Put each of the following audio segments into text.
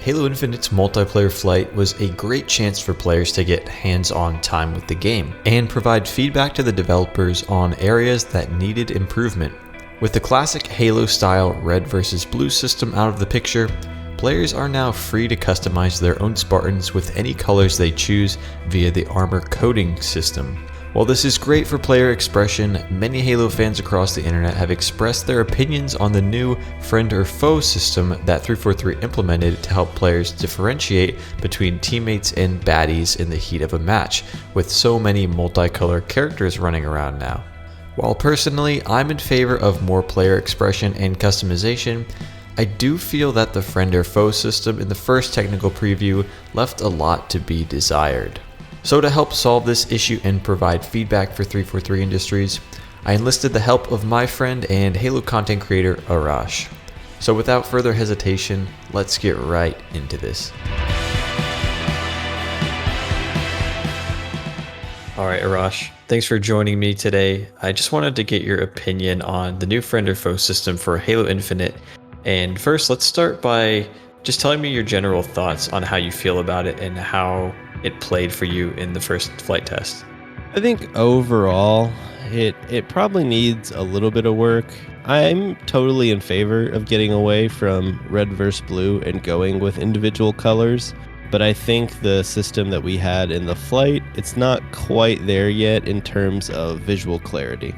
Halo Infinite's multiplayer flight was a great chance for players to get hands-on time with the game and provide feedback to the developers on areas that needed improvement. With the classic Halo-style red versus blue system out of the picture, players are now free to customize their own Spartans with any colors they choose via the armor coding system. While this is great for player expression, many Halo fans across the internet have expressed their opinions on the new friend or foe system that 343 implemented to help players differentiate between teammates and baddies in the heat of a match, with so many multicolor characters running around now. While personally, I'm in favor of more player expression and customization, I do feel that the friend or foe system in the first technical preview left a lot to be desired. So to help solve this issue and provide feedback for 343 Industries, I enlisted the help of my friend and Halo content creator Arrrash. So without further hesitation, let's get right into this. Alright Arrrash, thanks for joining me today. I just wanted to get your opinion on the new friend or foe system for Halo Infinite. And first, let's start by just telling me your general thoughts on how you feel about it and how it played for you in the first flight test. I think overall, it probably needs a little bit of work. I'm totally in favor of getting away from red versus blue and going with individual colors, but I think the system that we had in the flight, it's not quite there yet in terms of visual clarity.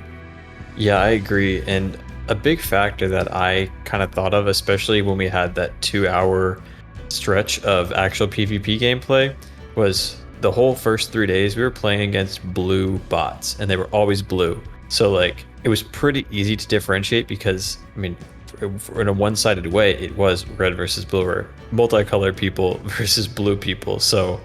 Yeah, I agree. And a big factor that I kind of thought of, especially when we had that 2-hour stretch of actual PvP gameplay, was the whole first 3 days we were playing against blue bots and they were always blue. So like it was pretty easy to differentiate because, I mean, in a one-sided way, it was red versus blue or multicolored people versus blue people. So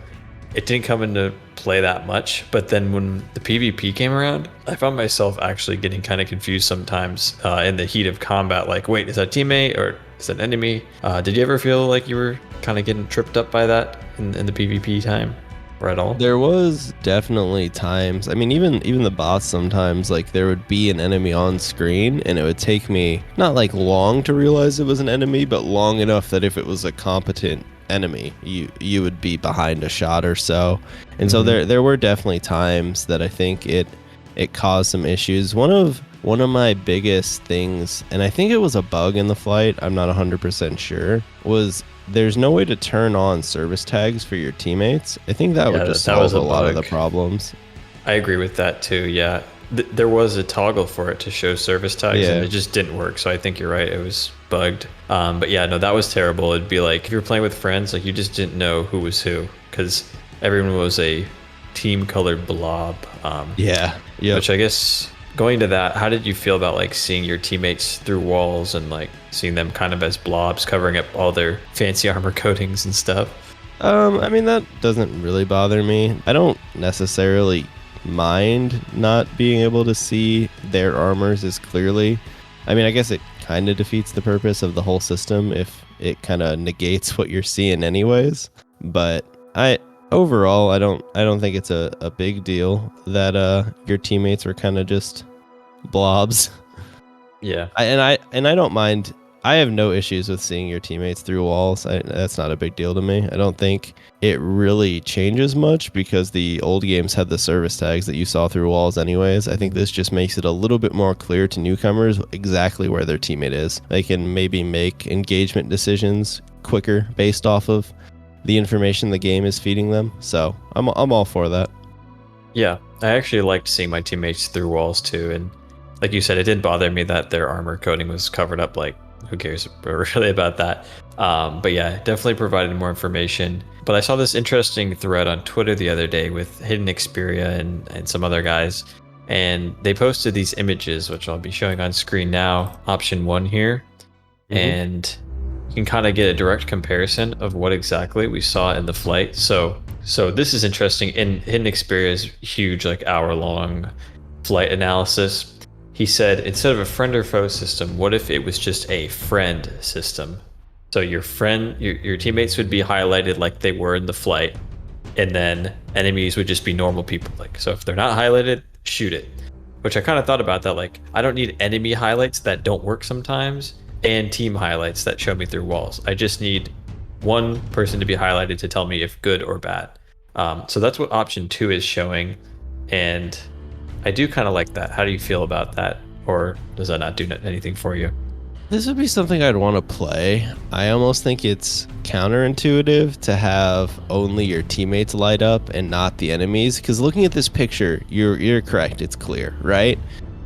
it didn't come into play that much. But then when the PvP came around, I found myself actually getting kind of confused sometimes in the heat of combat. Like, wait, is that a teammate or is that an enemy? Did you ever feel like you were kind of getting tripped up by that in the PvP time or at all? There was definitely times. I mean, even the bots sometimes, like there would be an enemy on screen and it would take me not like long to realize it was an enemy, but long enough that if it was a competent enemy, you would be behind a shot or so. And so there were definitely times that I think it caused some issues. One of my biggest things, and I think it was a bug in the flight, I'm not 100% sure, was there's no way to turn on service tags for your teammates. I think that would just solve a lot of the problems. I agree with that too, yeah. There was a toggle for it to show service tags and it just didn't work. So I think you're right, it was bugged. But yeah, no, that was terrible. It'd be like if you're playing with friends, like you just didn't know who was who because everyone was a team colored blob. Which I guess going to that, how did you feel about like seeing your teammates through walls and like seeing them kind of as blobs covering up all their fancy armor coatings and stuff? I mean, that doesn't really bother me. I don't necessarily mind not being able to see their armors as clearly. I mean, I guess it kind of defeats the purpose of the whole system if it kind of negates what you're seeing anyways. But overall, I don't think it's a big deal that your teammates were kind of just blobs. Yeah. I don't mind. I have no issues with seeing your teammates through walls. That's not a big deal to me. I don't think it really changes much because the old games had the service tags that you saw through walls anyways. I think this just makes it a little bit more clear to newcomers exactly where their teammate is. They can maybe make engagement decisions quicker based off of the information the game is feeding them. So I'm all for that. Yeah, I actually liked seeing my teammates through walls too. And like you said, it did bother me that their armor coating was covered up. Like, who cares really about that? But yeah, definitely provided more information. But I saw this interesting thread on Twitter the other day with Hidden Xperia and some other guys. And they posted these images, which I'll be showing on screen now, option 1 here. And you can kind of get a direct comparison of what exactly we saw in the flight. So this is interesting. In Hidden Xperia's huge, like hour-long flight analysis, he said, instead of a friend or foe system, what if it was just a friend system? So your teammates would be highlighted like they were in the flight, and then enemies would just be normal people. Like, so if they're not highlighted, shoot it. Which I kind of thought about that. Like, I don't need enemy highlights that don't work sometimes, and team highlights that show me through walls. I just need one person to be highlighted to tell me if good or bad. So that's what option 2 is showing, and I do kind of like that. How do you feel about that, or does that not do anything for you? This would be something I'd want to play. I almost think it's counterintuitive to have only your teammates light up and not the enemies. Because looking at this picture, you're correct. It's clear, right?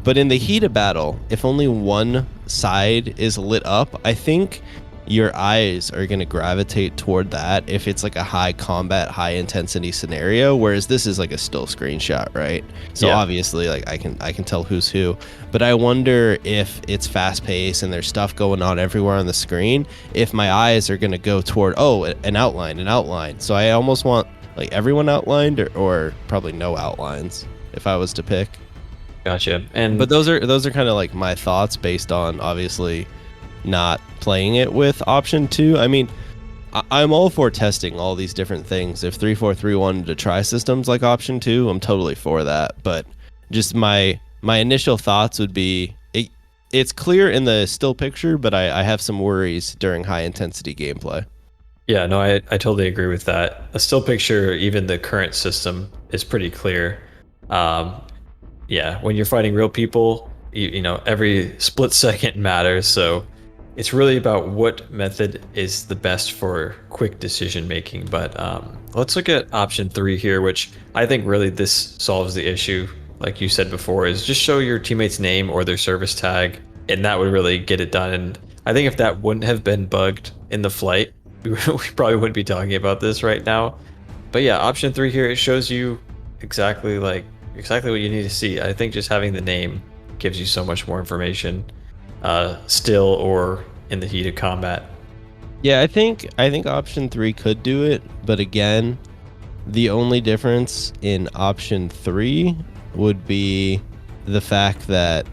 But in the heat of battle, if only one side is lit up, I think your eyes are going to gravitate toward that if it's like a high combat, high intensity scenario, whereas this is like a still screenshot, right? So Yeah. obviously like I can tell who's who, but I wonder if it's fast paced and there's stuff going on everywhere on the screen, if my eyes are going to go toward, oh, an outline. So I almost want like everyone outlined or probably no outlines if I was to pick. Gotcha. And But those are kind of like my thoughts based on obviously not playing it with option 2. I mean, I'm all for testing all these different things. If 343 wanted to try systems like option 2, I'm totally for that. But just my initial thoughts would be it's clear in the still picture, but I have some worries during high intensity gameplay. yeah, no, I totally agree with that. A still picture, even the current system, is pretty clear. Yeah, when you're fighting real people, you know, every split second matters. So it's really about what method is the best for quick decision making. But let's look at option 3 here, which I think really this solves the issue. Like you said before, is just show your teammate's name or their service tag, and that would really get it done. And I think if that wouldn't have been bugged in the flight, we probably wouldn't be talking about this right now. But yeah, option 3 here, it shows you exactly what you need to see. I think just having the name gives you so much more information, still or in the heat of combat. Yeah, I think option 3 could do it, but again, the only difference in option 3 would be the fact that,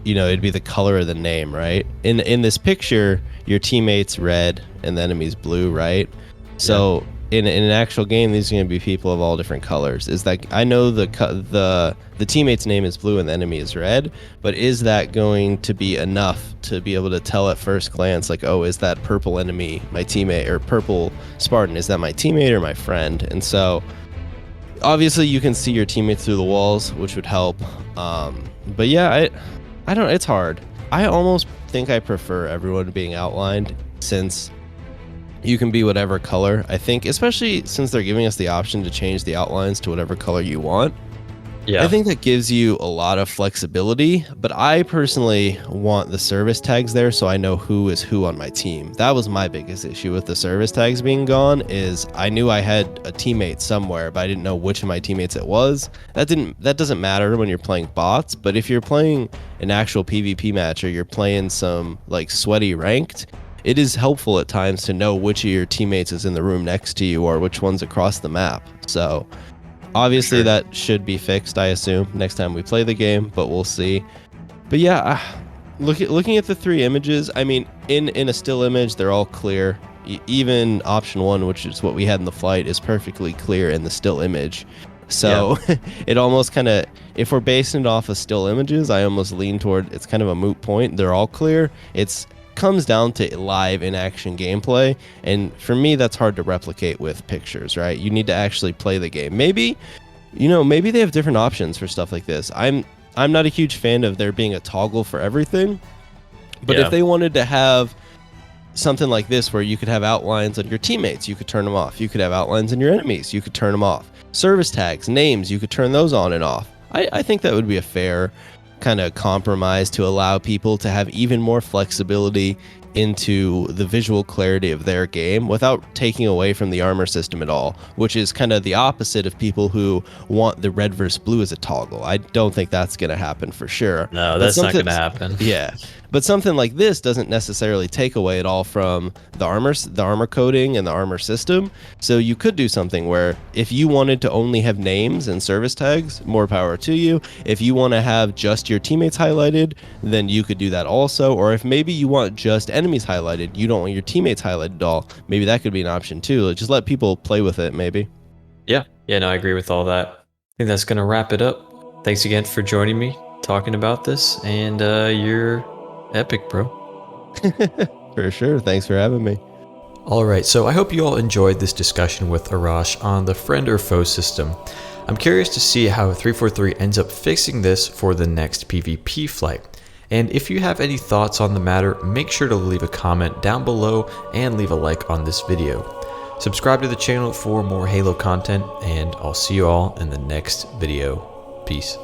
you know, it'd be the color of the name, right? In this picture, your teammate's red and the enemy's blue, right? So in an actual game, these are going to be people of all different colors. Is that, I know the teammate's name is blue and the enemy is red, but is that going to be enough to be able to tell at first glance, like, oh, is that purple enemy my teammate, or purple Spartan, is that my teammate or my friend? And so obviously you can see your teammates through the walls, which would help. But yeah, I don't, it's hard. I almost think I prefer everyone being outlined, since you can be whatever color. I think, especially since they're giving us the option to change the outlines to whatever color you want. Yeah, I think that gives you a lot of flexibility, but I personally want the service tags there so I know who is who on my team. That was my biggest issue with the service tags being gone, is I knew I had a teammate somewhere, but I didn't know which of my teammates it was. That doesn't matter when you're playing bots, but if you're playing an actual PvP match, or you're playing some like sweaty ranked, it is helpful at times to know which of your teammates is in the room next to you or which one's across the map. So obviously that should be fixed, I assume, next time we play the game, but we'll see. But yeah, looking at the 3 images, I mean, in a still image, they're all clear. Even option 1, which is what we had in the flight, is perfectly clear in the still image. So it almost kind of, if we're basing it off of still images, I almost lean toward it's kind of a moot point. They're all clear. It's comes down to live in action gameplay, and for me that's hard to replicate with pictures, right? You need to actually play the game. Maybe they have different options for stuff like this. I'm not a huge fan of there being a toggle for everything, but if they wanted to have something like this where you could have outlines on your teammates, you could turn them off. You could have outlines on your enemies, you could turn them off. Service tags, names, you could turn those on and off. I think that would be a fair kind of compromise to allow people to have even more flexibility into the visual clarity of their game without taking away from the armor system at all, which is kind of the opposite of people who want the red versus blue as a toggle. I don't think that's going to happen for sure. No, that's not going to happen. Yeah. But something like this doesn't necessarily take away at all from the armor coding and the armor system. So you could do something where if you wanted to only have names and service tags, more power to you. If you want to have just your teammates highlighted, then you could do that also. Or if maybe you want just enemies highlighted, you don't want your teammates highlighted at all, maybe that could be an option too. Just let people play with it, maybe. Yeah, no, I agree with all that. I think that's going to wrap it up. Thanks again for joining me, talking about this, and you're epic, bro. For sure. Thanks for having me. Alright, so I hope you all enjoyed this discussion with Arrrash on the friend or foe system. I'm curious to see how 343 ends up fixing this for the next PvP flight. And if you have any thoughts on the matter, make sure to leave a comment down below and leave a like on this video. Subscribe to the channel for more Halo content, and I'll see you all in the next video. Peace.